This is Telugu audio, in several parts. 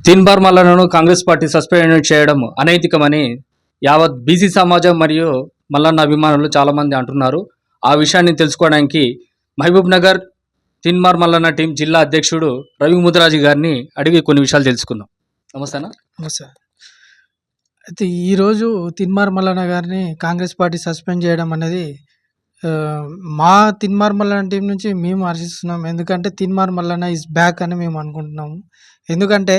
తీన్మార్ మల్లన్నను కాంగ్రెస్ పార్టీ సస్పెండ్ చేయడం అనైతికమని యావత్ బీసీ సమాజం మరియు మల్లన్న అభిమానులు చాలామంది అంటున్నారు. ఆ విషయాన్ని తెలుసుకోవడానికి మహబూబ్ నగర్ తీన్మార్ మల్లన్న టీం జిల్లా అధ్యక్షుడు రవి ముదిరాజు గారిని అడిగి కొన్ని విషయాలు తెలుసుకుందాం. నమస్తేనా. నమస్తే. అయితే ఈరోజు తీన్మార్ మల్లన్న గారిని కాంగ్రెస్ పార్టీ సస్పెండ్ చేయడం అనేది మా తీన్మార్ మల్లన్న టీం నుంచి మేము హర్షిస్తున్నాం. ఎందుకంటే తీన్మార్ మల్లన్న ఈజ్ బ్యాక్ అని మేము అనుకుంటున్నాము. ఎందుకంటే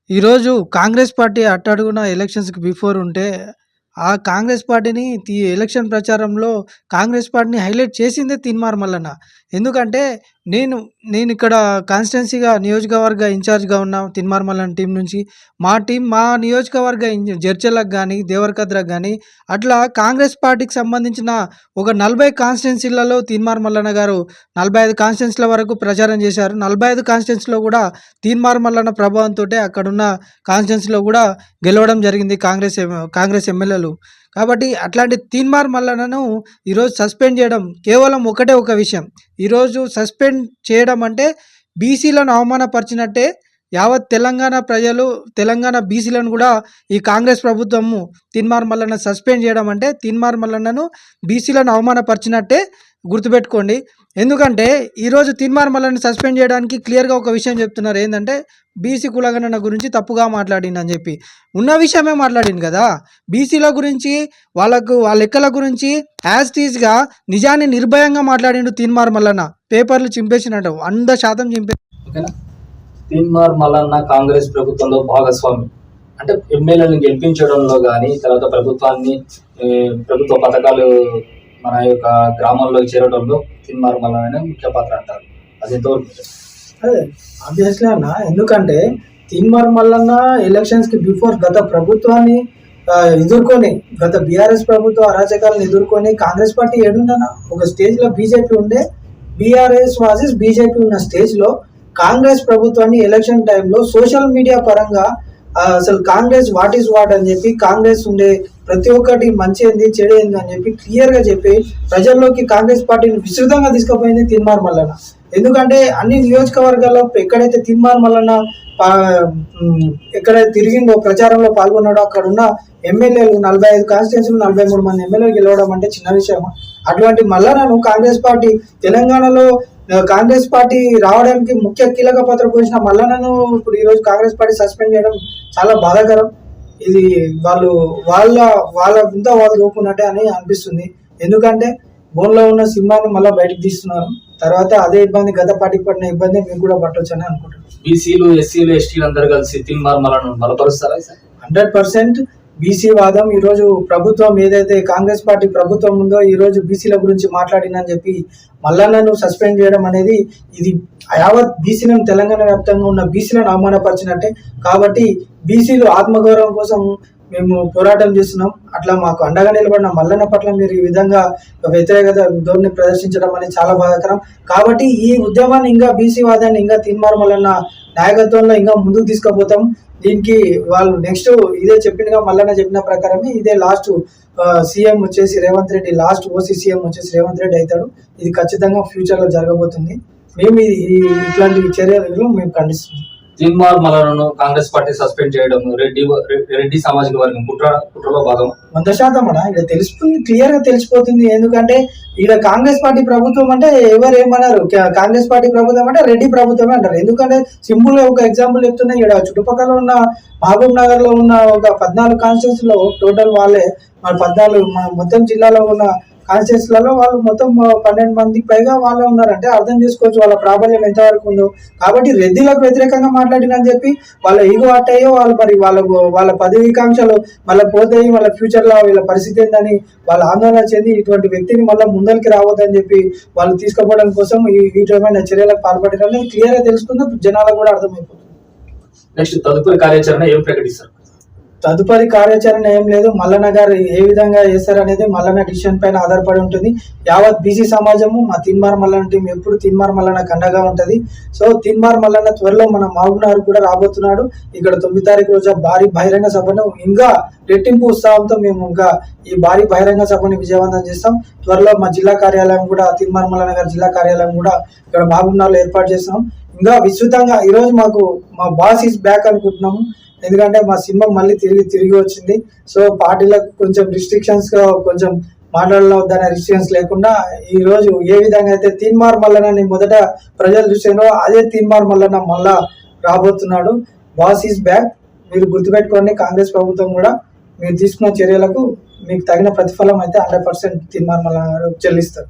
ఈరోజు కాంగ్రెస్ పార్టీ అట్టడుగున ఎలక్షన్స్కి బిఫోర్ ఉంటే ఆ కాంగ్రెస్ పార్టీని ఎలక్షన్ ప్రచారంలో కాంగ్రెస్ పార్టీని హైలైట్ చేసిందే తీన్మార్ మల్లన్న. ఎందుకంటే నేను ఇక్కడ కాన్స్టిట్యున్సీగా నియోజకవర్గ ఇన్ఛార్జ్గా ఉన్న తీన్మార్ మల్లన్న టీం నుంచి మా నియోజకవర్గ జడ్చర్లకు కానీ దేవరకద్రకు కానీ అట్లా కాంగ్రెస్ పార్టీకి సంబంధించిన ఒక 40 కాన్స్టిట్యున్సీలలో తీన్మార్ మల్లన్న గారు 45 కాన్స్టిట్యున్సీల వరకు ప్రచారం చేశారు. 45 కాన్స్టిట్యున్సీలో కూడా తీన్మార్ మల్లన్న ప్రభావంతో అక్కడున్న కాన్స్టిట్యున్సీలో కూడా గెలవడం జరిగింది కాంగ్రెస్ ఎమ్మెల్యేలు. కాబట్టి అట్లాంటి తీన్మార్ మల్లన్నను ఈరోజు సస్పెండ్ చేయడం కేవలం ఒక విషయం. ఈరోజు సస్పెండ్ చేయడం అంటే బీసీలను అవమానపరిచినట్టే. యావత్ తెలంగాణ ప్రజలు, తెలంగాణ బీసీలను కూడా ఈ కాంగ్రెస్ ప్రభుత్వము తీన్మార్ మల్లన్న సస్పెండ్ చేయడం అంటే తీన్మార్ మల్లన్నను బీసీలను అవమానపరిచినట్టే గుర్తుపెట్టుకోండి. ఎందుకంటే ఈరోజు తీన్మార్ మల్లన్న సస్పెండ్ చేయడానికి క్లియర్గా ఒక విషయం చెప్తున్నారు. ఏంటంటే బీసీ కులగణన గురించి తప్పుగా మాట్లాడిందని చెప్పి ఉన్న విషయమే మాట్లాడింది కదా. బీసీల గురించి వాళ్ళ లెక్కల గురించి యాజ్ టీజ్గా నిజాన్ని నిర్భయంగా మాట్లాడిండు తీన్మార్ మల్లన్న. పేపర్లు చింపేసినట్టు 100% చింపే. తీన్మార్ మల్లన్న కాంగ్రెస్ ప్రభుత్వంలో భాగస్వామి అంటే ఎమ్మెల్యేలను గెలిపించడంలో కానీ తర్వాత ప్రభుత్వ పథకాలు మన యొక్క గ్రామంలో చేరడంలో తీన్మార్ మల్లన్న ముఖ్య పాత్ర అంటారు. అది ఎంతవరకు? అదే ఆబ్వియస్లీ అన్న. ఎందుకంటే తీన్మార్ మల్లన్న ఎలక్షన్స్కి బిఫోర్ గత ప్రభుత్వాన్ని ఎదుర్కొని, గత బీఆర్ఎస్ ప్రభుత్వ అరాచకాలను ఎదుర్కొని కాంగ్రెస్ పార్టీ ఏడుందన్న ఒక స్టేజ్లో బీజేపీ ఉండే, బీఆర్ఎస్ వర్సెస్ బీజేపీ ఉన్న స్టేజ్లో కాంగ్రెస్ ప్రభుత్వాన్ని ఎలక్షన్ టైంలో సోషల్ మీడియా పరంగా అసలు కాంగ్రెస్ వాట్ ఈస్ వాట్ అని చెప్పి, కాంగ్రెస్ ఉండే ప్రతి ఒక్కటి మంచి ఏంది చెడు ఏంది అని చెప్పి క్లియర్గా చెప్పి ప్రజల్లోకి కాంగ్రెస్ పార్టీని విస్తృతంగా తీసుకుపోయింది తీన్మార్ మల్లన్న. ఎందుకంటే అన్ని నియోజకవర్గాల్లో ఎక్కడైతే తీన్మార్ మల్లన్న ఎక్కడైతే తిరిగిందో, ప్రచారంలో పాల్గొన్నాడో అక్కడ ఉన్న ఎమ్మెల్యేలు 45 కాన్స్టిట్యున్సీలు 43 మంది ఎమ్మెల్యేలు గెలవడం అంటే చిన్న విషయం. అటువంటి మల్లన్నను కాంగ్రెస్ పార్టీ తెలంగాణలో కాంగ్రెస్ పార్టీ రావడానికి ముఖ్య కీలక పాత్ర పోషించిన మల్లన్నను ఇప్పుడు ఈరోజు కాంగ్రెస్ పార్టీ సస్పెండ్ చేయడం చాలా బాధాకరం. ఇది వాళ్ళ ఇంత వాళ్ళు దూకున్నట్టే అని అనిపిస్తుంది. ఎందుకంటే బోన్లో ఉన్న సింహాన్ని మళ్ళీ బయటకు తీస్తున్నారు. తర్వాత అదే ఇబ్బంది గత పార్టీకి పడిన ఇబ్బంది మీకు కూడా పట్టవచ్చు అని అనుకుంటున్నాను. బీసీలు, ఎస్సీలు, ఎస్టీలు అందరూ కలిసి తీన్మార్ మల్లన్నను బలపరుస్తారా? 100% బీసీ వాదం. ఈరోజు ప్రభుత్వం ఏదైతే కాంగ్రెస్ పార్టీ ప్రభుత్వం ఉందో ఈరోజు బీసీల గురించి మాట్లాడిందని చెప్పి మల్లన్నను సస్పెండ్ చేయడం అనేది ఇది యావత్ బీసీలను, తెలంగాణ వ్యాప్తంగా ఉన్న బీసీలను అవమానపరిచినట్టే. కాబట్టి బీసీలు ఆత్మగౌరవం కోసం మేము పోరాటం చేస్తున్నాం. అట్లా మాకు అండగా నిలబడిన మల్లన్న పట్ల మీరు ఈ విధంగా వ్యతిరేకత ధోరణి ప్రదర్శించడం అనేది చాలా బాధాకరం. కాబట్టి ఈ ఉద్యమాన్ని ఇంకా బీసీ వాదాన్ని ఇంకా తీన్మార్ మల్లన్న నాయకత్వంలో ఇంకా ముందుకు తీసుకుపోతాం. దీనికి వాళ్ళు నెక్స్ట్ ఇదే చెప్పిందిగా మల్లన్న చెప్పిన ప్రకారమే ఇదే లాస్ట్ సీఎం వచ్చేసి Revanth Reddy, last OC CM వచ్చేసి రేవంత్ రెడ్డి అవుతాడు. ఇది ఖచ్చితంగా ఫ్యూచర్లో జరగబోతుంది. మేము ఇట్లాంటి చర్యలు మేము ఖండిస్తున్నాం. తీన్మార్ మల్లన్నను కాంగ్రెస్ పార్టీ సస్పెండ్ చేయడం రెడ్డి సామాజిక వర్గం కుట్రలో భాగం 100% అన్న. ఇక్కడ తెలుస్తుంది, క్లియర్ గా తెలిసిపోతుంది. ఎందుకంటే ఇక్కడ కాంగ్రెస్ పార్టీ ప్రభుత్వం అంటే ఎవరు ఏమన్నారు, కాంగ్రెస్ పార్టీ ప్రభుత్వం అంటే రెడ్డి ప్రభుత్వమే అంటారు. ఎందుకంటే సింపుల్ గా ఒక ఎగ్జాంపుల్ చెప్తున్నా, ఇక్కడ చుట్టుపక్కల ఉన్న మహబూబ్ నగర్ లో ఉన్న ఒక 14 కాన్స్టిట్యూన్సీలో టోటల్ వాళ్ళే 14 మొత్తం జిల్లాలో ఉన్న కాన్స్టిట్యూన్సీలలో వాళ్ళు మొత్తం 12 మందికి పైగా వాళ్ళే ఉన్నారంటే అర్థం చేసుకోవచ్చు వాళ్ళ ప్రాబల్యం ఎంతవరకు ఉందో. కాబట్టి రెడ్డిలకు వ్యతిరేకంగా మాట్లాడినని చెప్పి వాళ్ళ ఈగో అట్టయ్యో వాళ్ళు మరి వాళ్ళ పదవికాంక్షలు మళ్ళీ పోతాయి, వాళ్ళ ఫ్యూచర్లో వీళ్ళ పరిస్థితి ఏందని వాళ్ళు ఆందోళన చెంది ఇటువంటి వ్యక్తిని మళ్ళీ ముందరికి రావద్దని చెప్పి వాళ్ళు తీసుకుపోవడం కోసం ఈ విధమైన చర్యలకు పాల్పడారని క్లియర్గా తెలుసుకుంటే జనాలకు కూడా అర్థమైపోతుంది. నెక్స్ట్ తదుపరి కార్యాచరణ ఏం ప్రకటిస్తారు? తదుపరి కార్యాచరణ ఏం లేదు. మల్లన్న గారు ఏ విధంగా చేస్తారు అనేది మల్లన్న డిసిషన్ పైన ఆధారపడి ఉంటుంది. యావత్ బీసీ సమాజము మా తీన్మార్ మల్లన్న టీం ఎప్పుడు తీన్మార్ మల్లన్న కండగా ఉంటుంది. సో తీన్మార్ మల్లన్న త్వరలో మన మహబూబ్నగర్ కూడా రాబోతున్నాడు. ఇక్కడ 9 తారీఖు రోజు భారీ బహిరంగ సభను ఇంకా రెట్టింపు ఉత్సాహంతో మేము ఇంకా ఈ భారీ బహిరంగ సభని విజయవంతం చేస్తాం. త్వరలో మా జిల్లా కార్యాలయం కూడా తీన్మార్ మల్లన్న గారి జిల్లా కార్యాలయం కూడా ఇక్కడ మహబూబ్నగర్లో ఏర్పాటు చేస్తాం. ఇంకా విస్తృతంగా ఈరోజు మాకు మా బాస్ ఈజ్ బ్యాక్ అనుకుంటున్నాము. ఎందుకంటే మా సినిమా మళ్ళీ తిరిగి వచ్చింది. సో పార్టీలకు కొంచెం రిస్ట్రిక్షన్స్గా కొంచెం మాట్లాడవద్దనే రిస్ట్రిక్షన్స్ లేకుండా ఈ రోజు ఏ విధంగా అయితే తీన్మార్ మల్లన్నని మొదట ప్రజలు చూసారో అదే తీన్మార్ మల్లన్న మళ్ళా రాబోతున్నాడు. Boss is back. మీరు గుర్తుపెట్టుకోండి, కాంగ్రెస్ ప్రభుత్వం కూడా మీరు తీసుకున్న చర్యలకు మీకు తగిన ప్రతిఫలం అయితే 100% తీన్మార్ మల్లన్న చెల్లిస్తారు.